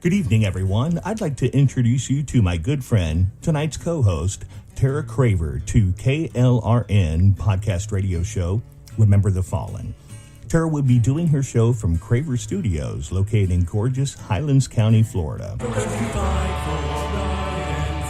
Good evening, everyone. I'd like to introduce you to my good friend, tonight's co-host, Tara Craver, to KLRN podcast radio show, Remember the Fallen. Tara will be doing her show from Craver Studios, located in gorgeous Highlands County, Florida. Because we fight for right and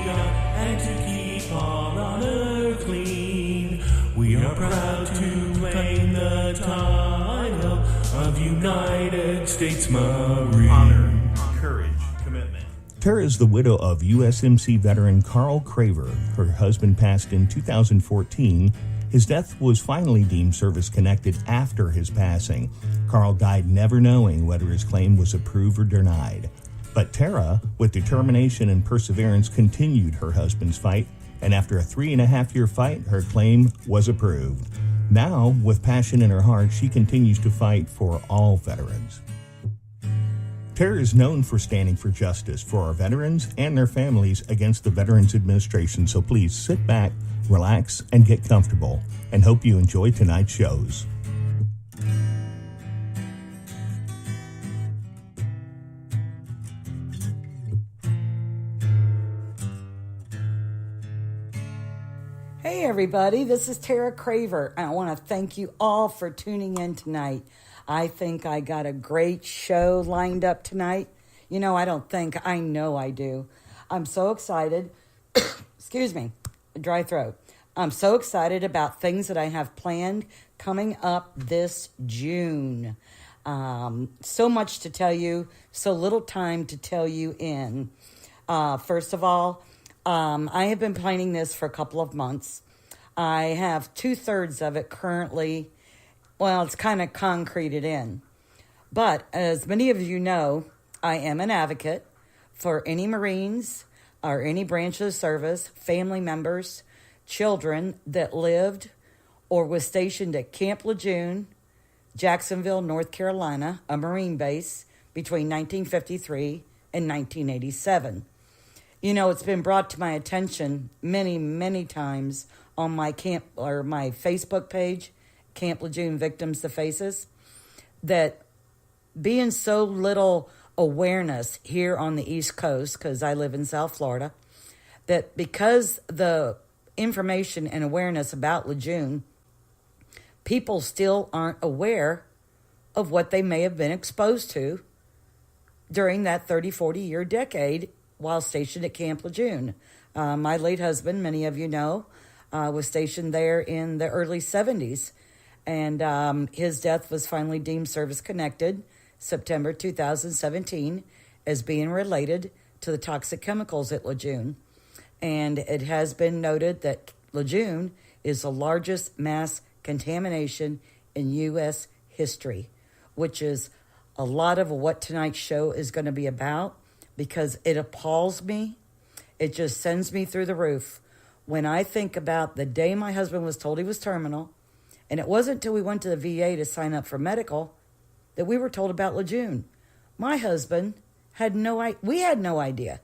freedom, and to keep all honor clean. We are proud to claim the title of United States Marine. Honor, courage, commitment. Tara is the widow of USMC veteran Carl Craver. Her husband passed in 2014. His death was finally deemed service-connected after his passing. Carl died never knowing whether his claim was approved or denied. But Tara, with determination and perseverance, continued her husband's fight, and after a 3.5-year fight, her claim was approved. Now, with passion in her heart, she continues to fight for all veterans. Tara is known for standing for justice for our veterans and their families against the Veterans Administration, so please sit back, relax, and get comfortable, and hope you enjoy tonight's shows. Hey everybody, this is Tara Craver. I want to thank you all for tuning in tonight. I think I got a great show lined up tonight. You know, I don't think, I know I do. I'm so excited. Excuse me, a dry throat. I'm so excited about things that I have planned coming up this June. So much to tell you, so little time to tell you in. First of all, I have been planning this for a couple of months. I have 2/3 of it currently. Well, it's kind of concreted in. But as many of you know, I am an advocate for any Marines or any branch of the service, family members, children that lived or was stationed at Camp Lejeune, Jacksonville, North Carolina, a Marine base between 1953 and 1987. You know, it's been brought to my attention many, many times on my my Facebook page, Camp Lejeune Victims to Faces, that being so little awareness here on the East Coast, because I live in South Florida, that because the information and awareness about Lejeune, people still aren't aware of what they may have been exposed to during that 30, 40-year decade while stationed at Camp Lejeune. My late husband, many of you know, was stationed there in the early 70s. And his death was finally deemed service-connected September 2017 as being related to the toxic chemicals at Lejeune. And it has been noted that Lejeune is the largest mass contamination in U.S. history, which is a lot of what tonight's show is going to be about, because it appalls me. It just sends me through the roof when I think about the day my husband was told he was terminal. And it wasn't until we went to the VA to sign up for medical that we were told about Lejeune. My husband had no idea. We had no idea.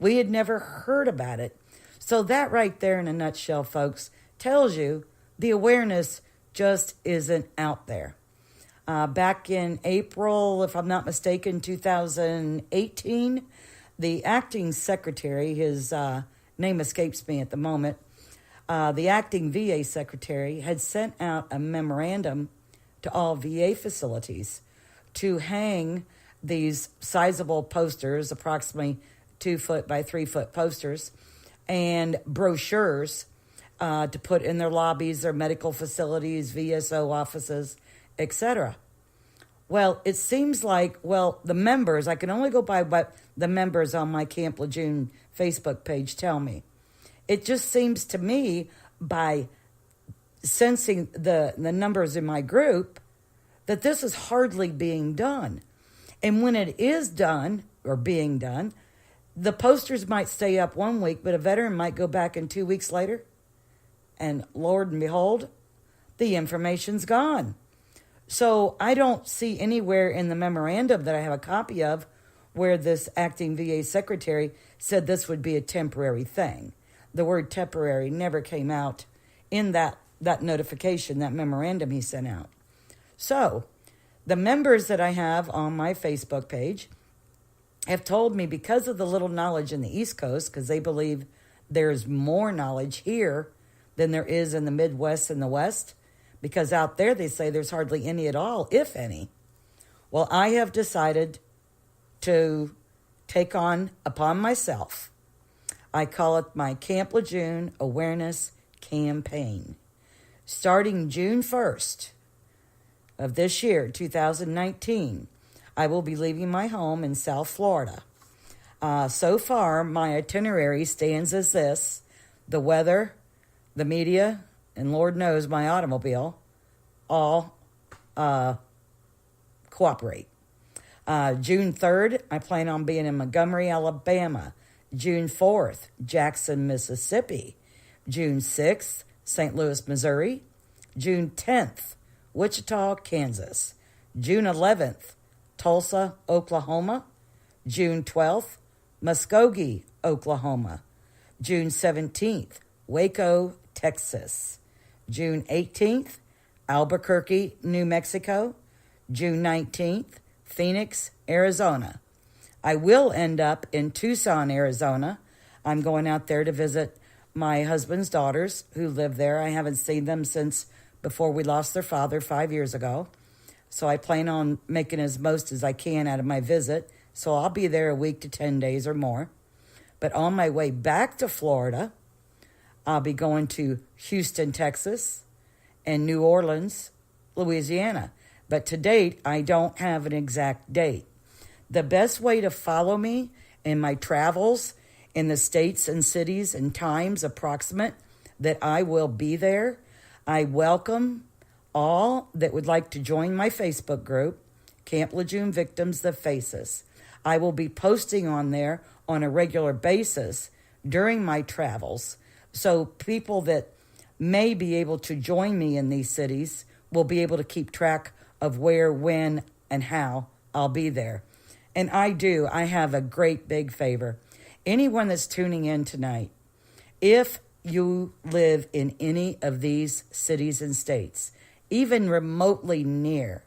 We had never heard about it. So that right there in a nutshell, folks, tells you the awareness just isn't out there. Back in April, if I'm not mistaken, 2018, the acting secretary, his name escapes me at the moment, the acting VA secretary had sent out a memorandum to all VA facilities to hang these sizable posters, approximately 2-foot by 3-foot posters, and brochures to put in their lobbies, their medical facilities, VSO offices, etc. Well, it seems like, the members, I can only go by what the members on my Camp Lejeune Facebook page tell me. It just seems to me, by sensing the numbers in my group, that this is hardly being done. And when it is done, or being done, the posters might stay up 1 week, but a veteran might go back in 2 weeks later, and Lord and behold, the information's gone. So I don't see anywhere in the memorandum that I have a copy of where this acting VA secretary said this would be a temporary thing. The word temporary never came out in that notification, that memorandum he sent out. So the members that I have on my Facebook page have told me because of the little knowledge in the East Coast, because they believe there's more knowledge here than there is in the Midwest and the West, because out there they say there's hardly any at all, if any. Well, I have decided to take on upon myself, I call it my Camp Lejeune Awareness Campaign. Starting June 1st of this year, 2019, I will be leaving my home in South Florida. So far, my itinerary stands as this: the weather, the media, and Lord knows my automobile all cooperate. June 3rd, I plan on being in Montgomery, Alabama. June 4th, Jackson, Mississippi. June 6th, St. Louis, Missouri. June 10th, Wichita, Kansas. June 11th, Tulsa, Oklahoma. June 12th, Muskogee, Oklahoma. June 17th, Waco, Texas. June 18th, Albuquerque, New Mexico. June 19th, Phoenix, Arizona. I will end up in Tucson, Arizona. I'm going out there to visit my husband's daughters who live there. I haven't seen them since before we lost their father 5 years ago. So I plan on making as most as I can out of my visit. So I'll be there a week to 10 days or more. But on my way back to Florida, I'll be going to Houston, Texas, and New Orleans, Louisiana. But to date, I don't have an exact date. The best way to follow me in my travels in the states and cities and times approximate that I will be there, I welcome all that would like to join my Facebook group, Camp Lejeune Victims, The Faces. I will be posting on there on a regular basis during my travels, so people that may be able to join me in these cities will be able to keep track of where, when, and how I'll be there. And I have a great big favor. Anyone that's tuning in tonight, if you live in any of these cities and states, even remotely near,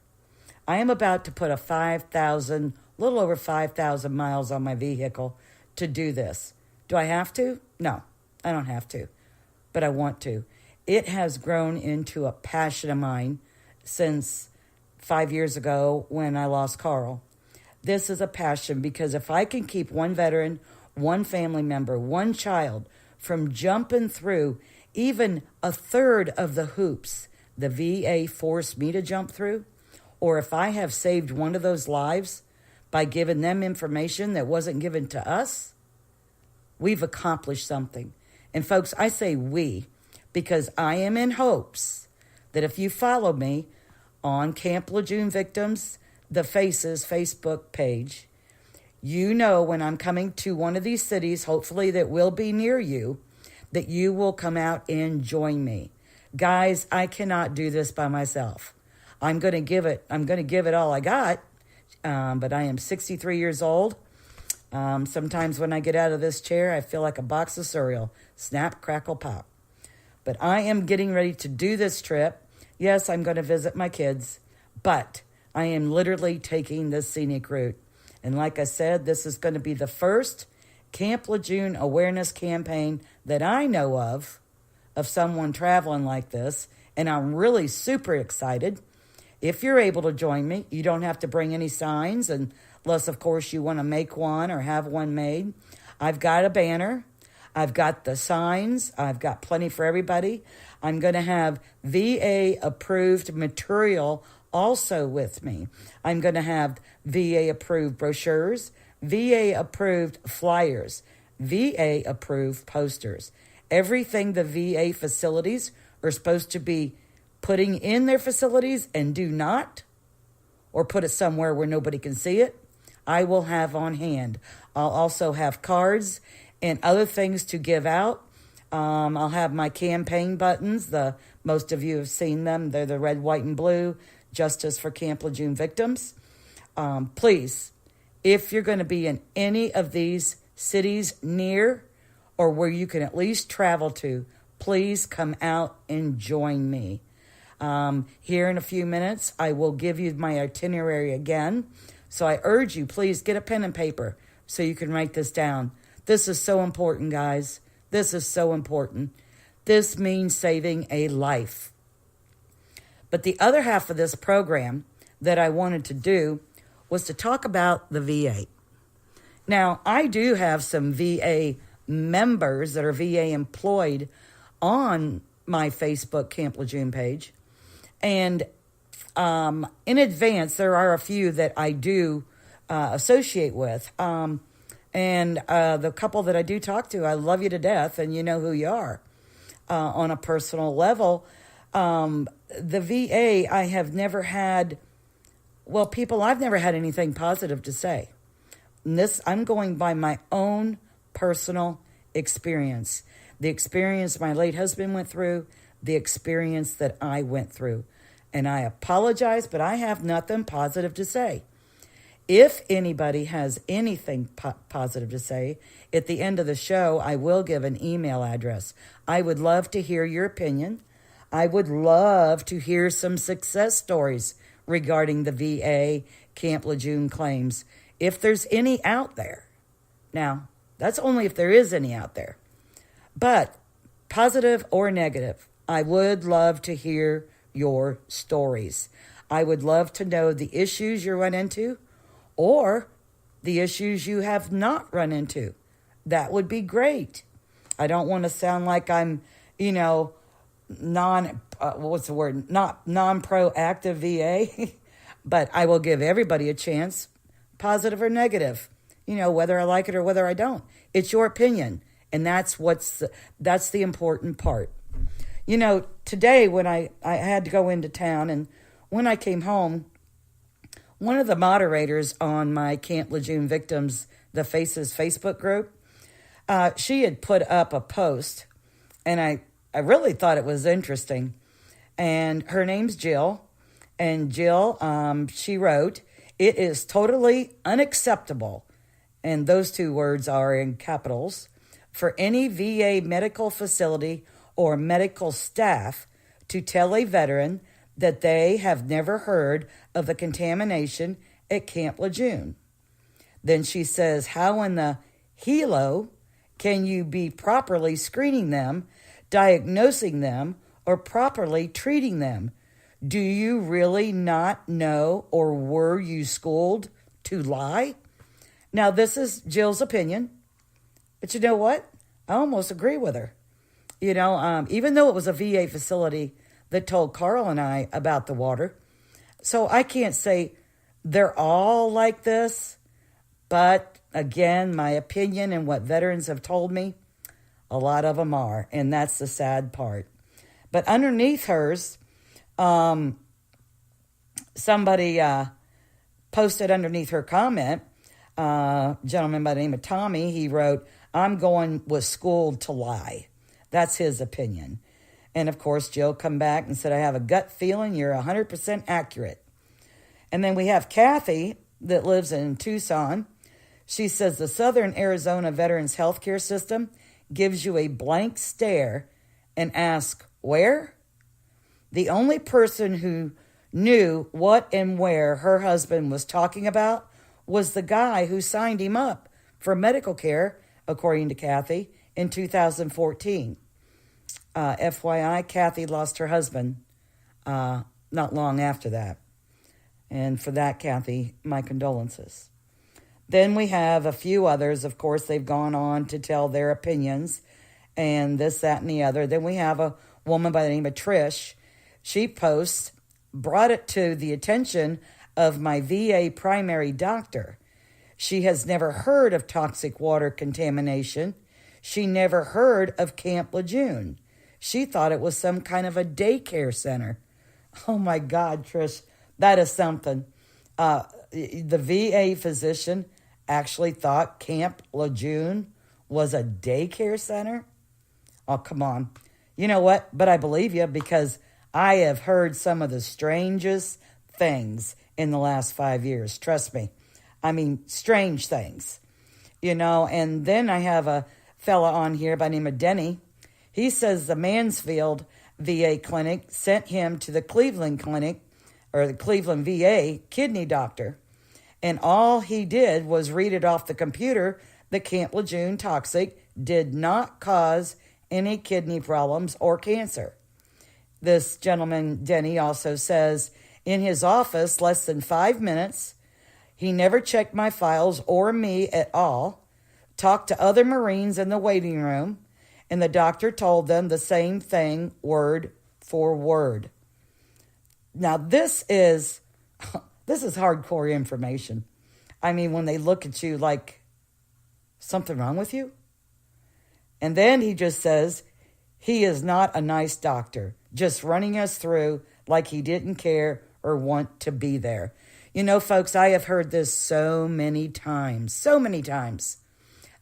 I am about to put a little over 5,000 miles on my vehicle to do this. Do I have to? No, I don't have to, but I want to. It has grown into a passion of mine since 5 years ago when I lost Carl. This is a passion because if I can keep one veteran, one family member, one child from jumping through even a third of the hoops the VA forced me to jump through, or if I have saved one of those lives by giving them information that wasn't given to us, we've accomplished something. And folks, I say we because I am in hopes that if you follow me on Camp Lejeune Victims, The Faces Facebook page, you know when I'm coming to one of these cities, hopefully that will be near you, that you will come out and join me. Guys, I cannot do this by myself. I'm going to give it all I got, but I am 63 years old. Sometimes when I get out of this chair, I feel like a box of cereal. Snap, crackle, pop. But I am getting ready to do this trip. Yes, I'm going to visit my kids, but I am literally taking this scenic route. And like I said, this is going to be the first Camp Lejeune awareness campaign that I know of someone traveling like this. And I'm really super excited. If you're able to join me, you don't have to bring any signs unless, of course, you want to make one or have one made. I've got a banner. I've got the signs. I've got plenty for everybody. I'm going to have VA-approved material also with me. I'm going to have VA-approved brochures, VA-approved flyers, VA-approved posters. Everything the VA facilities are supposed to be putting in their facilities and do not, or put it somewhere where nobody can see it, I will have on hand. I'll also have cards and other things to give out. I'll have my campaign buttons. Most of you have seen them. They're the red, white, and blue, Justice for Camp Lejeune Victims. Please, if you're going to be in any of these cities near or where you can at least travel to, please come out and join me. Here in a few minutes, I will give you my itinerary again. So I urge you, please get a pen and paper. so you can write this down. This is so important, guys. This is so important. This means saving a life. But the other half of this program that I wanted to do was to talk about the VA. Now, I do have some VA members that are VA employed on my Facebook Camp Lejeune page. And in advance, there are a few that I do associate with. And the couple that I do talk to, I love you to death, and you know who you are on a personal level. The VA, I have never had, I've never had anything positive to say. And this, I'm going by my own personal experience. The experience my late husband went through, the experience that I went through. And I apologize, but I have nothing positive to say. If anybody has anything positive to say, at the end of the show, I will give an email address. I would love to hear your opinion. I would love to hear some success stories regarding the VA Camp Lejeune claims, if there's any out there. Now, that's only if there is any out there. But positive or negative, I would love to hear your stories. I would love to know the issues you run into or the issues you have not run into. That would be great. I don't want to sound like I'm, not non-proactive VA, but I will give everybody a chance, positive or negative, whether I like it or whether I don't. It's your opinion, and that's the important part. Today when I had to go into town, and when I came home, one of the moderators on my Camp Lejeune Victims, the Faces Facebook group, she had put up a post, and I really thought it was interesting. And her name's Jill. And Jill, she wrote, "It is totally unacceptable," and those two words are in capitals, "for any VA medical facility or medical staff to tell a veteran that they have never heard of the contamination at Camp Lejeune." Then she says, "How in the helo can you be properly screening them, diagnosing them, or properly treating them? Do you really not know, or were you schooled to lie?" Now, this is Jill's opinion, but you know what? I almost agree with her. Even though it was a VA facility that told Carl and I about the water, so I can't say they're all like this, but again, my opinion and what veterans have told me, a lot of them are, and that's the sad part. But underneath hers, somebody posted underneath her comment, a gentleman by the name of Tommy, he wrote, was schooled to lie. That's his opinion. And of course, Jill come back and said, "I have a gut feeling you're 100% accurate." And then we have Kathy that lives in Tucson. She says the Southern Arizona Veterans Healthcare System gives you a blank stare and ask, "Where?" The only person who knew what and where her husband was talking about was the guy who signed him up for medical care, according to Kathy, in 2014. FYI, Kathy lost her husband not long after that. And for that, Kathy, my condolences. Then we have a few others. Of course, they've gone on to tell their opinions and this, that, and the other. Then we have a woman by the name of Trish. She posts, "Brought it to the attention of my VA primary doctor. She has never heard of toxic water contamination. She never heard of Camp Lejeune. She thought it was some kind of a daycare center." Oh my God, Trish, that is something. The VA physician actually thought Camp Lejeune was a daycare center? Oh, come on. You know what? But I believe you, because I have heard some of the strangest things in the last 5 years. Trust me. I mean, strange things. And then I have a fella on here by the name of Denny. He says the Mansfield VA clinic sent him to the Cleveland clinic, or the Cleveland VA kidney doctor, And all he did was read it off the computer that Camp Lejeune Toxic did not cause any kidney problems or cancer. This gentleman, Denny, also says in his office, less than 5 minutes, he never checked my files or me at all, talked to other Marines in the waiting room, and the doctor told them the same thing word for word. Now, this is hardcore information. I mean, when they look at you like, something wrong with you? And then he just says, he is not a nice doctor, just running us through like he didn't care or want to be there. You know, folks, I have heard this so many times,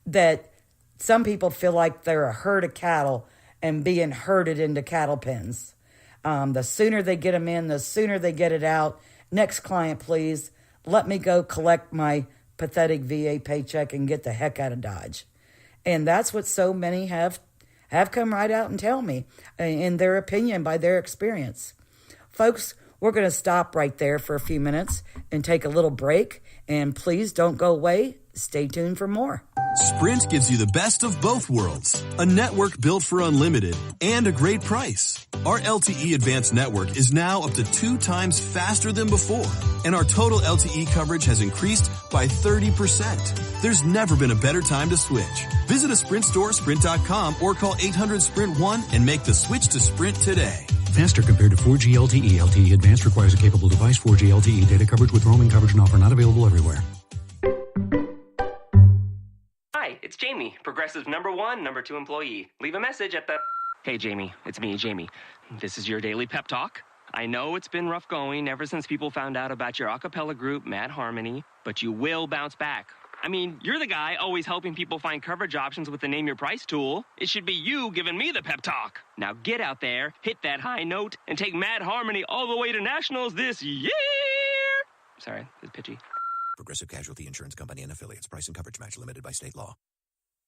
that some people feel like they're a herd of cattle and being herded into cattle pens. The sooner they get them in, the sooner they get it out. Next client, please. Let me go collect my pathetic VA paycheck and get the heck out of Dodge. And that's what so many have come right out and tell me, in their opinion, by their experience. Folks, we're going to stop right there for a few minutes and take a little break. And please don't go away. Stay tuned for more. Sprint gives you the best of both worlds. A network built for unlimited and a great price. Our LTE Advanced network is now up to 2 times faster than before. And our total LTE coverage has increased by 30%. There's never been a better time to switch. Visit a Sprint store, sprint.com, or call 800-SPRINT-1 and make the switch to Sprint today. Faster compared to 4G LTE. LTE Advanced requires a capable device. 4G LTE data coverage with roaming coverage and offer not available everywhere. Hi, it's Jamie, Progressive number 2 employee. Leave a message at the... Hey, Jamie, it's me, Jamie. This is your daily pep talk. I know it's been rough going ever since people found out about your a cappella group, Mad Harmony, but you will bounce back. I mean, you're the guy always helping people find coverage options with the Name Your Price tool. It should be you giving me the pep talk. Now get out there, hit that high note, and take Mad Harmony all the way to nationals this year. Sorry, it's pitchy. Progressive Casualty Insurance Company and Affiliates. Price and coverage match limited by state law.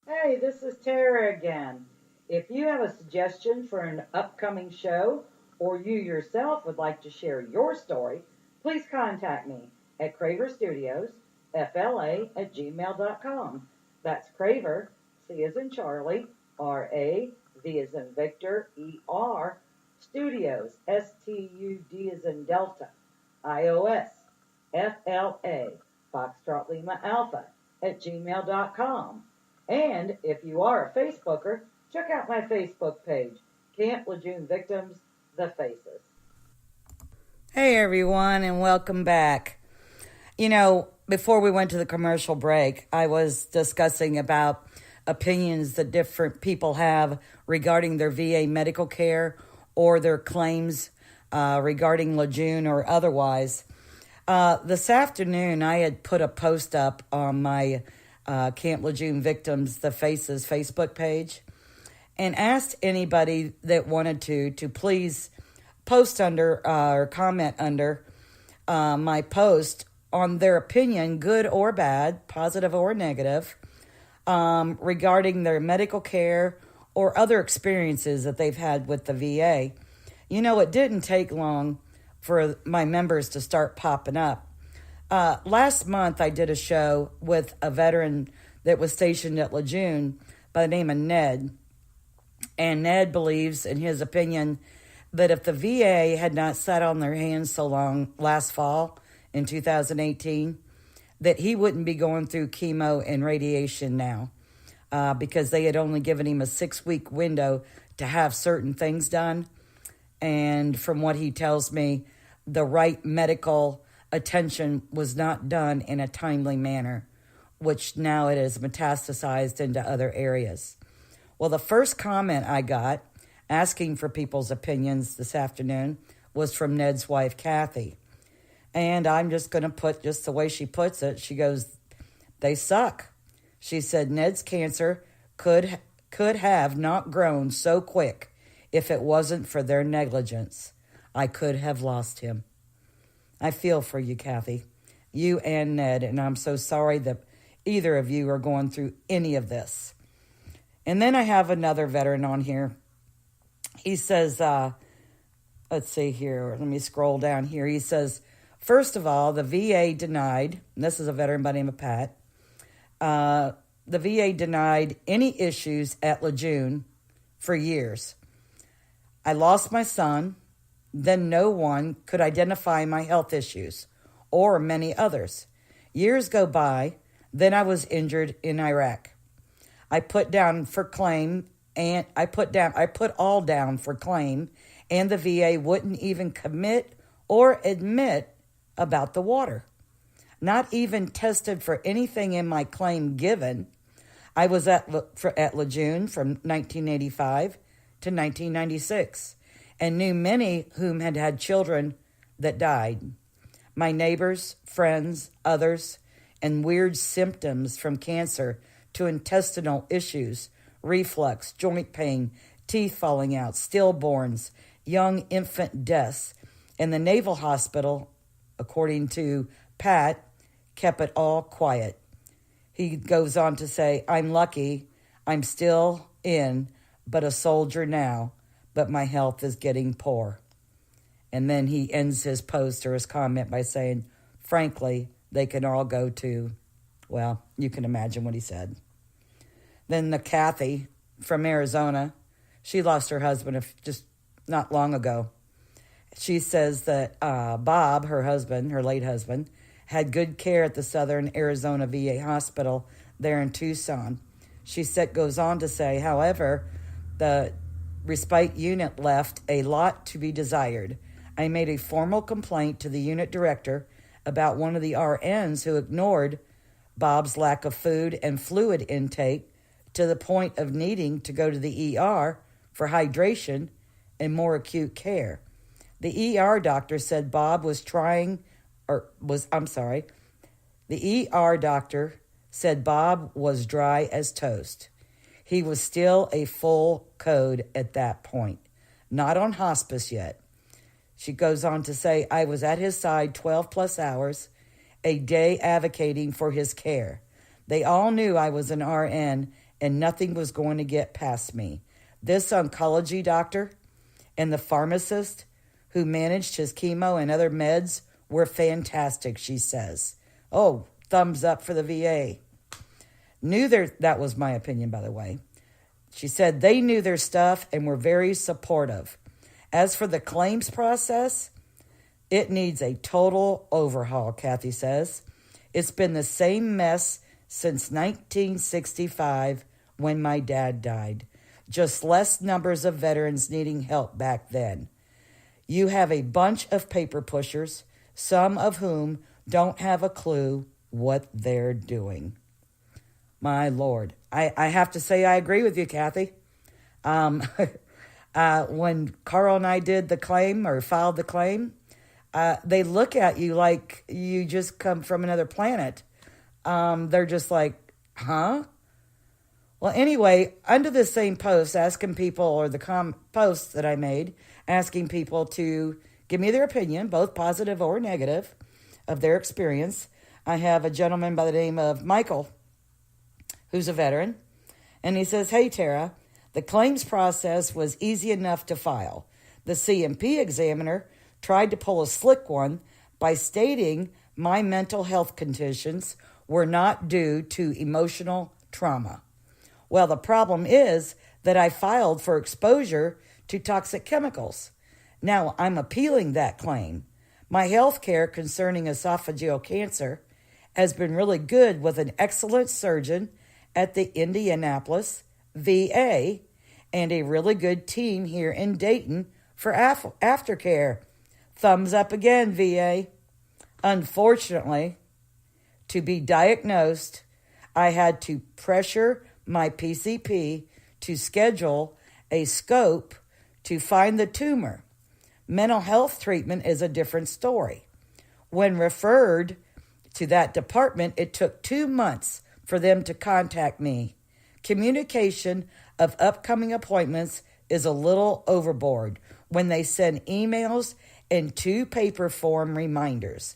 Hey, this is Tara again. If you have a suggestion for an upcoming show, or you yourself would like to share your story, please contact me at Craver Studios, FLA@gmail.com. That's Craver, C as in Charlie, R-A, V as in Victor, E-R, Studios, S-T-U-D as in Delta, I-O-S, F-L-A, Foxtrot Lima Alpha, @gmail.com. And if you are a Facebooker, check out my Facebook page, Camp Lejeune Victims, The Faces. Hey everyone, and welcome back. You know, before we went to the commercial break, I was discussing about opinions that different people have regarding their VA medical care or their claims regarding Lejeune or otherwise. This afternoon, I had put a post up on my Camp Lejeune Victims, The Faces Facebook page and asked anybody that wanted to please post under or comment under my post on their opinion, good or bad, positive or negative, regarding their medical care or other experiences that they've had with the VA. You know, it didn't take long for my members to start popping up. Last month, I did a show with a veteran that was stationed at Lejeune by the name of Ned. And Ned believes, in his opinion, that if the VA had not sat on their hands so long last fall in 2018, that he wouldn't be going through chemo and radiation now because they had only given him a 6-week window to have certain things done. And from what he tells me, the right medical attention was not done in a timely manner, which now it has metastasized into other areas. Well, the first comment I got asking for people's opinions this afternoon was from Ned's wife, Kathy. And I'm just going to put just the way she puts it. She goes, they suck. She said Ned's cancer could have not grown so quick if it wasn't for their negligence. I could have lost him. I feel for you, Kathy, you and Ned, and I'm so sorry that either of you are going through any of this. And then I have another veteran on here. He says, let's see here, let me scroll down here. He says, First of all, the VA denied, and this is a veteran by the name of Pat, the VA denied any issues at Lejeune for years. I lost my son, then no one could identify my health issues or many others. Years go by, then I was injured in Iraq. I put all down for claim, and the VA wouldn't even commit or admit about the water. Not even tested for anything in my claim given. I was at Lejeune from 1985 to 1996 and knew many whom had had children that died. My neighbors, friends, others, and weird symptoms from cancer to intestinal issues, reflux, joint pain, teeth falling out, stillborns, young infant deaths. And the Naval Hospital, according to Pat, kept it all quiet. He goes on to say, I'm lucky, I'm still in, but a soldier now, but my health is getting poor. And then he ends his post or his comment by saying, frankly, they can all go to, well, you can imagine what he said. Then the Kathy from Arizona, she lost her husband just not long ago. She says that Bob, her husband, her late husband, had good care at the Southern Arizona VA hospital there in Tucson. She goes on to say, however, the respite unit left a lot to be desired. I made a formal complaint to the unit director about one of the RNs who ignored Bob's lack of food and fluid intake to the point of needing to go to the ER for hydration and more acute care. The ER doctor said Bob was the ER doctor said Bob was dry as toast. He was still a full code at that point, not on hospice yet. She goes on to say, I was at his side 12 plus hours a day advocating for his care. They all knew I was an RN and nothing was going to get past me. This oncology doctor and the pharmacist who managed his chemo and other meds were fantastic, she says. Oh, thumbs up for the VA. That was my opinion, by the way. She said they knew their stuff and were very supportive. As for the claims process, it needs a total overhaul, Kathy says. It's been the same mess since 1965 when my dad died. Just less numbers of veterans needing help back then. You have a bunch of paper pushers, some of whom don't have a clue what they're doing. My Lord. I have to say I agree with you, Kathy. When Carl and I did the claim or filed the claim, they look at you like you just come from another planet. They're just like, huh? Well, anyway, under the same post, asking people, or the posts that I made, asking people to give me their opinion, both positive or negative, of their experience. I have a gentleman by the name of Michael, who's a veteran, and he says, hey, Tara, the claims process was easy enough to file. The CMP examiner tried to pull a slick one by stating my mental health conditions were not due to emotional trauma. Well, the problem is that I filed for exposure to toxic chemicals. Now, I'm appealing that claim. My health care concerning esophageal cancer has been really good with an excellent surgeon at the Indianapolis VA and a really good team here in Dayton for aftercare. Thumbs up again, VA. Unfortunately, to be diagnosed, I had to pressure my PCP to schedule a scope to find the tumor. Mental health treatment is a different story. When referred to that department, it took 2 months for them to contact me. Communication of upcoming appointments is a little overboard when they send emails and 2 paper form reminders.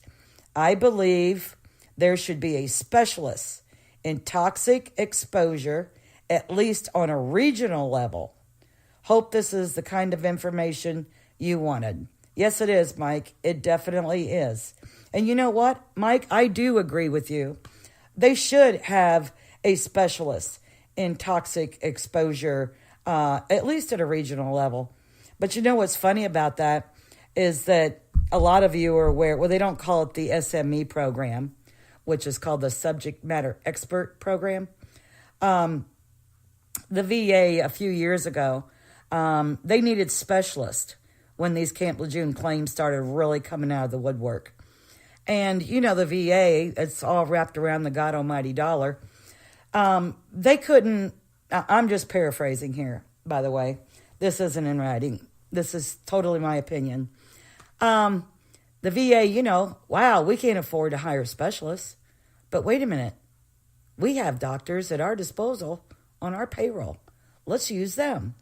I believe there should be a specialist in toxic exposure, at least on a regional level. Hope this is the kind of information you wanted. Yes, it is, Mike. It definitely is. And you know what, Mike? I do agree with you. They should have a specialist in toxic exposure, at least at a regional level. But you know what's funny about that is that a lot of you are aware, well, they don't call it the SME program, which is called the Subject Matter Expert Program. The VA, a few years ago, they needed specialists when these Camp Lejeune claims started really coming out of the woodwork. And, you know, the VA, it's all wrapped around the God almighty dollar. They couldn't, I'm just paraphrasing here, by the way. This isn't in writing. This is totally my opinion. The VA, you know, wow, we can't afford to hire specialists. But wait a minute. We have doctors at our disposal on our payroll. Let's use them.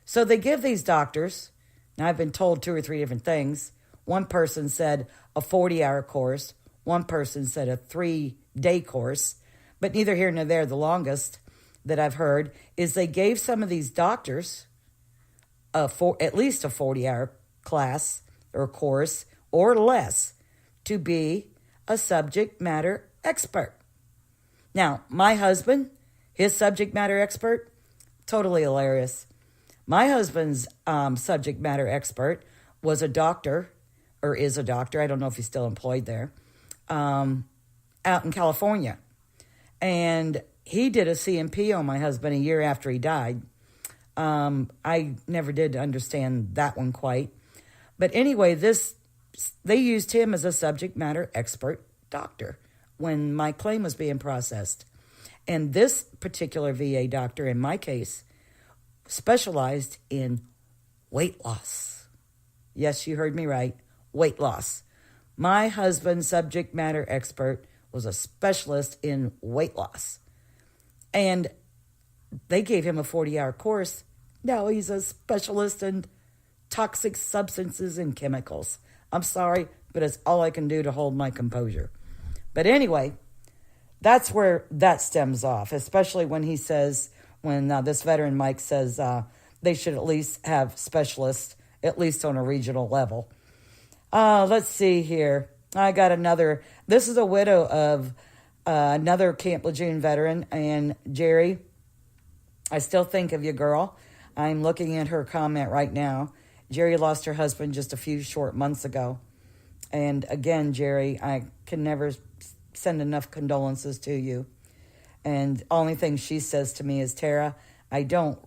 So they give these doctors, now I've been told 2 or 3 different things. One person said a 40-hour course. One person said a 3-day course. But neither here nor there, the longest that I've heard is they gave some of these doctors at least a 40-hour class or course or less to be a subject matter expert. Now, my husband, his subject matter expert, totally hilarious. My husband's subject matter expert was a doctor, or is a doctor, I don't know if he's still employed there, out in California. And he did a CMP on my husband a year after he died. I never did understand that one quite. But anyway, they used him as a subject matter expert doctor when my claim was being processed. And this particular VA doctor, in my case, specialized in weight loss. Yes, you heard me right, weight loss. My husband's subject matter expert was a specialist in weight loss. And they gave him a 40-hour course. Now he's a specialist in toxic substances and chemicals. I'm sorry, but it's all I can do to hold my composure. But anyway, that's where that stems off, especially when he says, when this veteran Mike says they should at least have specialists, at least on a regional level. Let's see here. I got another. This is a widow of another Camp Lejeune veteran. And Jerry, I still think of you, girl. I'm looking at her comment right now. Jerry lost her husband just a few short months ago. And again, Jerry, I can never send enough condolences to you. And only thing she says to me is, Tara, I don't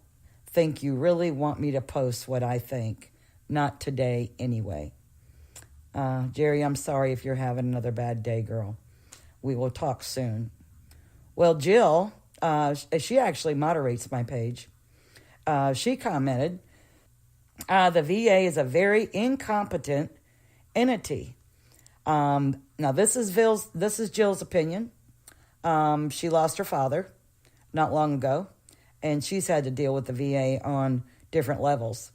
think you really want me to post what I think. Not today, anyway. Jerry, I'm sorry if you're having another bad day, girl. We will talk soon. Well, Jill, she actually moderates my page. She commented, the VA is a very incompetent entity. Now, this is Jill's opinion. She lost her father not long ago, and she's had to deal with the VA on different levels.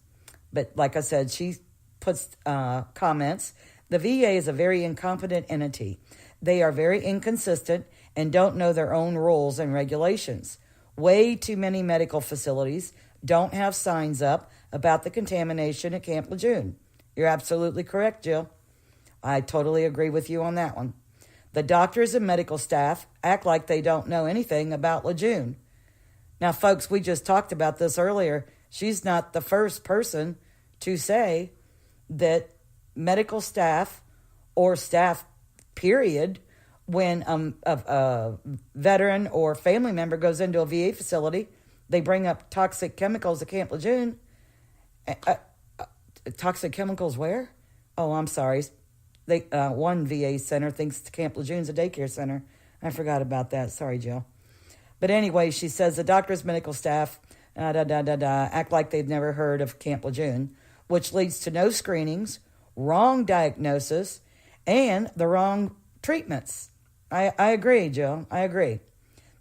But like I said, she puts comments. The VA is a very incompetent entity. They are very inconsistent and don't know their own rules and regulations. Way too many medical facilities don't have signs up about the contamination at Camp Lejeune. You're absolutely correct, Jill. I totally agree with you on that one. The doctors and medical staff act like they don't know anything about Lejeune. Now, folks, we just talked about this earlier. She's not the first person to say that medical staff or staff, period, when a veteran or family member goes into a VA facility, they bring up toxic chemicals at Camp Lejeune. Toxic chemicals where? Oh, I'm sorry. One VA center thinks Camp Lejeune's a daycare center. I forgot about that. Sorry, Jill. But anyway, she says the doctors, medical staff, act like they've never heard of Camp Lejeune, which leads to no screenings, wrong diagnosis, and the wrong treatments. I agree, Jill. I agree.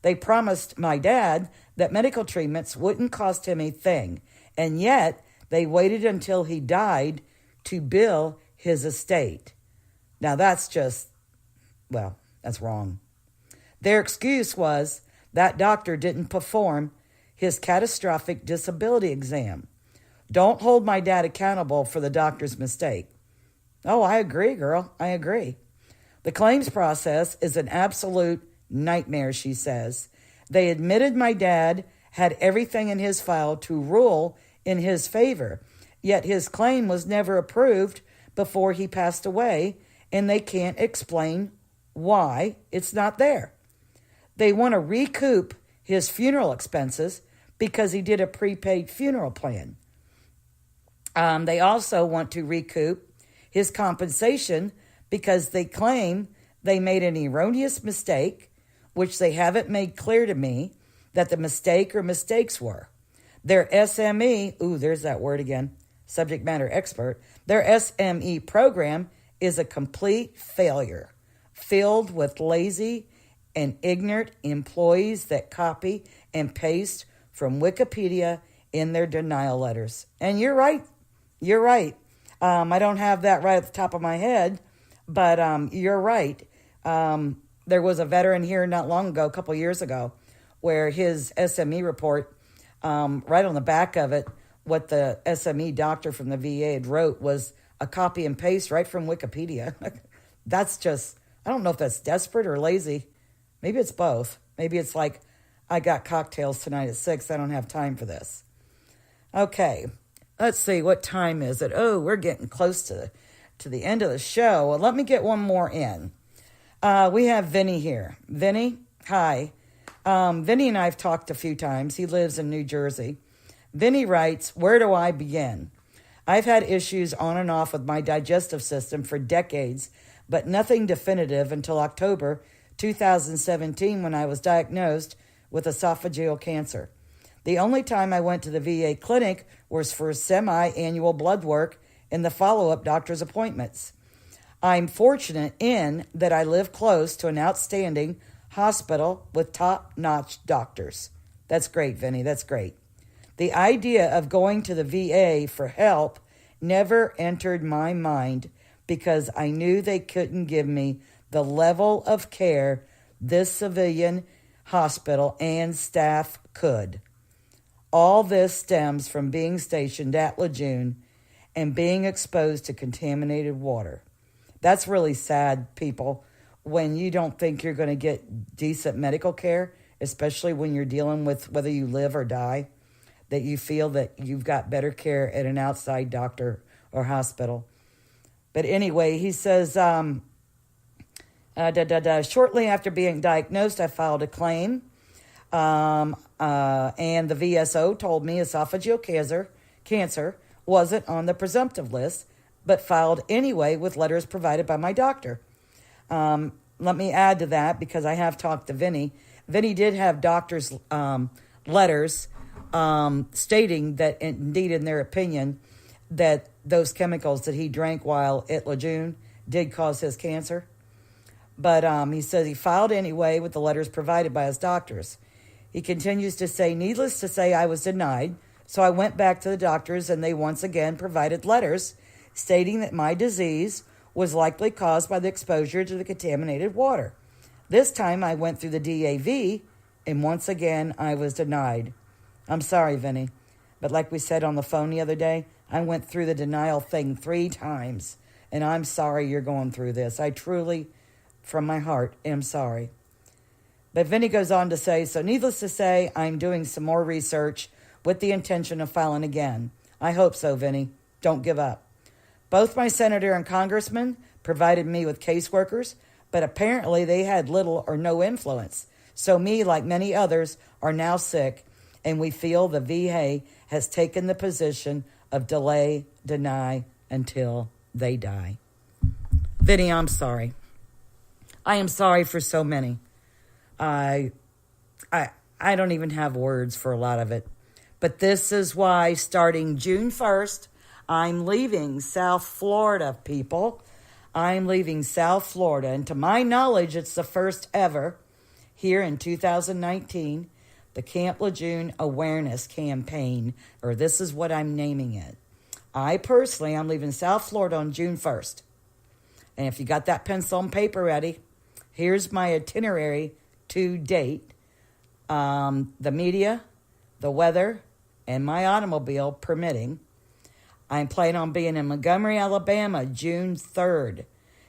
They promised my dad that medical treatments wouldn't cost him a thing, and yet they waited until he died to bill his estate. Now that's that's wrong. Their excuse was that doctor didn't perform his catastrophic disability exam. Don't hold my dad accountable for the doctor's mistake. Oh, I agree, girl. I agree. The claims process is an absolute nightmare, she says. They admitted my dad had everything in his file to rule in his favor, yet his claim was never approved before he passed away, and they can't explain why it's not there. They want to recoup his funeral expenses because he did a prepaid funeral plan. They also want to recoup his compensation because they claim they made an erroneous mistake, which they haven't made clear to me that the mistake or mistakes were. Their SME, there's that word again, subject matter expert, their SME program is a complete failure, filled with lazy and ignorant employees that copy and paste from Wikipedia in their denial letters. And you're right. You're right. I don't have that right at the top of my head, but you're right. There was a veteran here not long ago, a couple years ago, where his SME report, right on the back of it, what the SME doctor from the VA had wrote was a copy and paste right from Wikipedia. That's just, I don't know if that's desperate or lazy. Maybe it's both. Maybe it's like, I got cocktails tonight at 6. I don't have time for this. Okay, let's see. What time is it? Oh, we're getting close to the end of the show. Well, let me get one more in. We have Vinny here. Vinny, hi. Vinny and I have talked a few times. He lives in New Jersey. Vinny writes, where do I begin? I've had issues on and off with my digestive system for decades, but nothing definitive until October 2017 when I was diagnosed with esophageal cancer. The only time I went to the VA clinic was for semi-annual blood work and the follow-up doctor's appointments. I'm fortunate in that I live close to an outstanding hospital with top-notch doctors. That's great, Vinny. That's great. The idea of going to the VA for help never entered my mind because I knew they couldn't give me the level of care this civilian hospital and staff could. All this stems from being stationed at Lejeune and being exposed to contaminated water. That's really sad, people, when you don't think you're going to get decent medical care, especially when you're dealing with whether you live or die, that you feel that you've got better care at an outside doctor or hospital. But anyway, he says, shortly after being diagnosed, I filed a claim, and the VSO told me esophageal cancer wasn't on the presumptive list, but filed anyway with letters provided by my doctor. Let me add to that because I have talked to Vinny. Vinny did have doctor's letters stating that, indeed, in their opinion, that those chemicals that he drank while at Lejeune did cause his cancer. But he says he filed anyway with the letters provided by his doctors. He continues to say, needless to say, I was denied. So I went back to the doctors and they once again provided letters stating that my disease was likely caused by the exposure to the contaminated water. This time I went through the DAV and once again I was denied. I'm sorry, Vinny, but like we said on the phone the other day, I went through the denial thing 3 times and I'm sorry you're going through this. I truly, from my heart, am sorry. But Vinny goes on to say, so needless to say, I'm doing some more research with the intention of filing again. I hope so, Vinny. Don't give up. Both my senator and congressman provided me with caseworkers, but apparently they had little or no influence. So me, like many others, are now sick, and we feel the VA has taken the position of delay, deny, until they die. Vinny, I'm sorry. I am sorry for so many. I don't even have words for a lot of it. But this is why starting June 1st, I'm leaving South Florida, people. I'm leaving South Florida. And to my knowledge, it's the first ever here in 2019, the Camp Lejeune Awareness Campaign, or this is what I'm naming it. I'm leaving South Florida on June 1st. And if you got that pencil and paper ready, here's my itinerary to date. The media, the weather, and my automobile permitting. I'm planning on being in Montgomery, Alabama, June 3rd.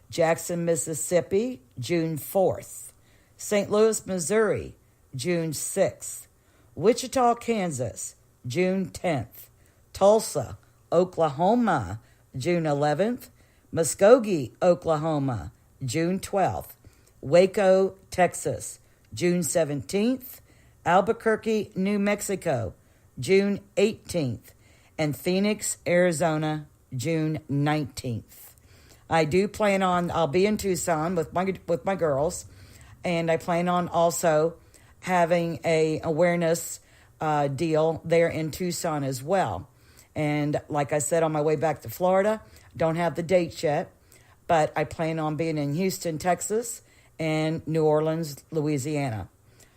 Jackson, Mississippi, June 4th. St. Louis, Missouri, June 6th. Wichita, Kansas, June 10th. Tulsa, Oklahoma, June 11th. Muskogee, Oklahoma, June 12th. Waco, Texas, June 17th. Albuquerque, New Mexico, June 18th. And Phoenix, Arizona, June 19th. I do plan on, I'll be in Tucson with my girls, and I plan on also having a awareness deal there in Tucson as well. And like I said, on my way back to Florida, don't have the dates yet, but I plan on being in Houston, Texas, and New Orleans, Louisiana.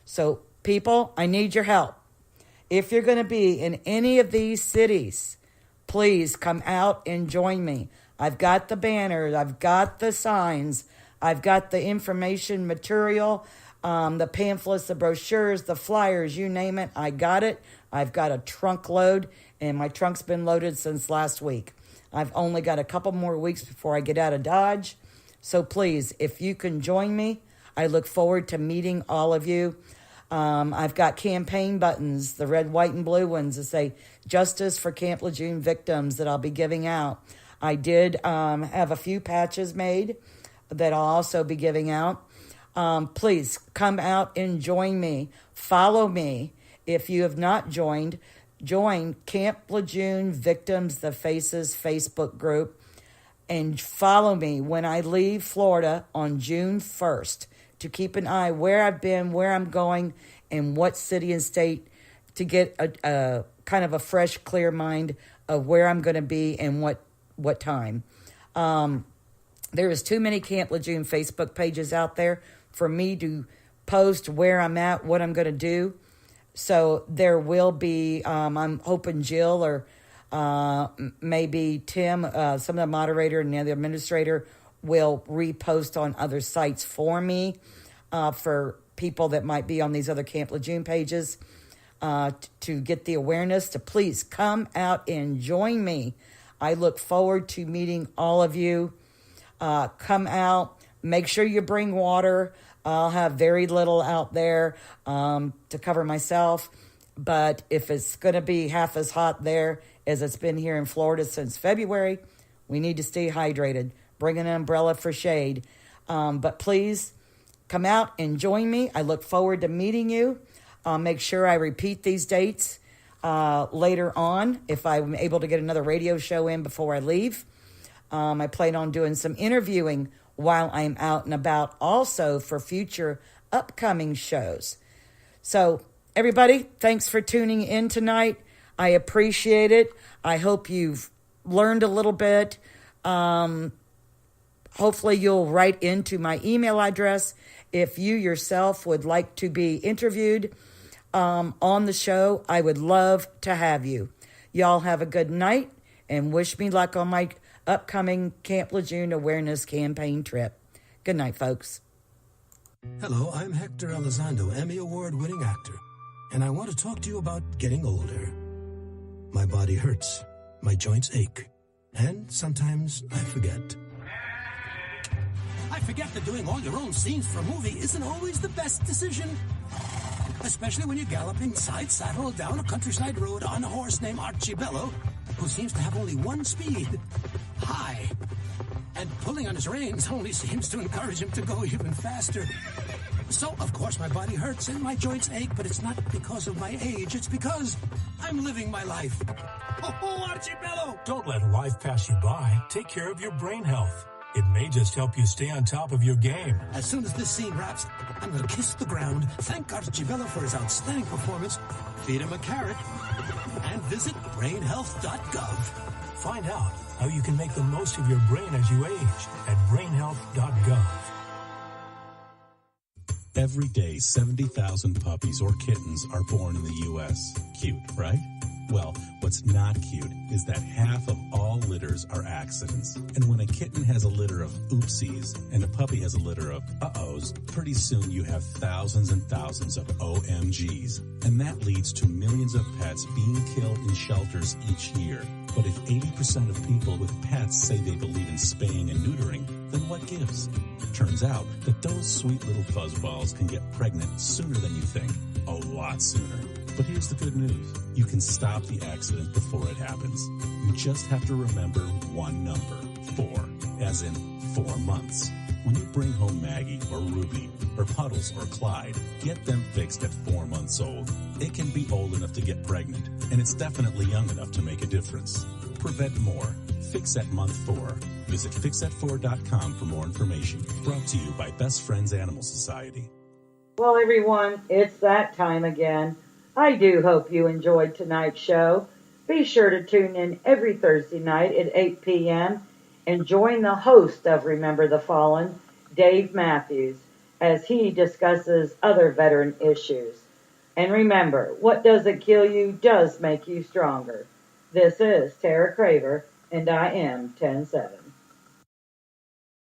So people, I need your help. If you're going to be in any of these cities, please come out and join me. I've got the banners, I've got the signs, I've got the information material, the pamphlets, the brochures, the flyers, you name it, I got it. I've got a trunk load, and my trunk's been loaded since last week. I've only got a couple more weeks before I get out of Dodge. So please, if you can join me, I look forward to meeting all of you. I've got campaign buttons, the red, white, and blue ones that say Justice for Camp Lejeune Victims that I'll be giving out. I did have a few patches made that I'll also be giving out. Please come out and join me. Follow me. If you have not joined, join Camp Lejeune Victims The Faces Facebook group and follow me when I leave Florida on June 1st to keep an eye where I've been, where I'm going, and what city and state to get a kind of a fresh, clear mind of where I'm going to be and what time. There is too many Camp Lejeune Facebook pages out there for me to post where I'm at, what I'm going to do. So there will be, I'm hoping Jill or maybe Tim, some of the moderator and the other administrator will repost on other sites for me for people that might be on these other Camp Lejeune pages to get the awareness to please come out and join me. I look forward to meeting all of you. Come out. Make sure you bring water. I'll have very little out there to cover myself. But if it's going to be half as hot there as it's been here in Florida since February, we need to stay hydrated. Bring an umbrella for shade. But please come out and join me. I look forward to meeting you. I'll make sure I repeat these dates later on if I'm able to get another radio show in before I leave. I plan on doing some interviewing while I'm out and about also for future upcoming shows. So everybody, thanks for tuning in tonight. I appreciate it. I hope you've learned a little bit. Hopefully you'll write into my email address if you yourself would like to be interviewed on the show. I would love to have you. Y'all have a good night and wish me luck on my upcoming Camp Lejeune Awareness Campaign trip. Good night, folks. Hello, I'm Hector Elizondo, Emmy Award-winning actor, and I want to talk to you about getting older. My body hurts, my joints ache, and sometimes I forget. I forget that doing all your own scenes for a movie isn't always the best decision. Especially when you're galloping side saddle down a countryside road on a horse named Archibello, who seems to have only one speed, high. And pulling on his reins only seems to encourage him to go even faster. So, of course, my body hurts and my joints ache, but it's not because of my age. It's because I'm living my life. Oh, Archibello! Don't let life pass you by. Take care of your brain health. It may just help you stay on top of your game. As soon as this scene wraps, I'm going to kiss the ground, thank Archibello for his outstanding performance, feed him a carrot, and visit brainhealth.gov. Find out how you can make the most of your brain as you age at brainhealth.gov. Every day, 70,000 puppies or kittens are born in the U.S. Cute, right? Well, what's not cute is that half of all litters are accidents. And when a kitten has a litter of oopsies and a puppy has a litter of uh-ohs, pretty soon you have thousands and thousands of OMGs. And that leads to millions of pets being killed in shelters each year. But if 80% of people with pets say they believe in spaying and neutering, then what gives? Turns out that those sweet little fuzzballs can get pregnant sooner than you think. A lot sooner. But here's the good news. You can stop the accident before it happens. You just have to remember one number. 4. As in 4 months. When you bring home Maggie or Ruby or Puddles or Clyde, get them fixed at 4 months old. It can be old enough to get pregnant, and it's definitely young enough to make a difference. Prevent more. Fix at month 4. Visit fixat4.com for more information. Brought to you by Best Friends Animal Society. Well, everyone, it's that time again. I do hope you enjoyed tonight's show. Be sure to tune in every Thursday night at 8 p.m. and join the host of Remember the Fallen, Dave Matthews, as he discusses other veteran issues. And remember, what doesn't kill you does make you stronger. This is Tara Craver, and I am 10-7.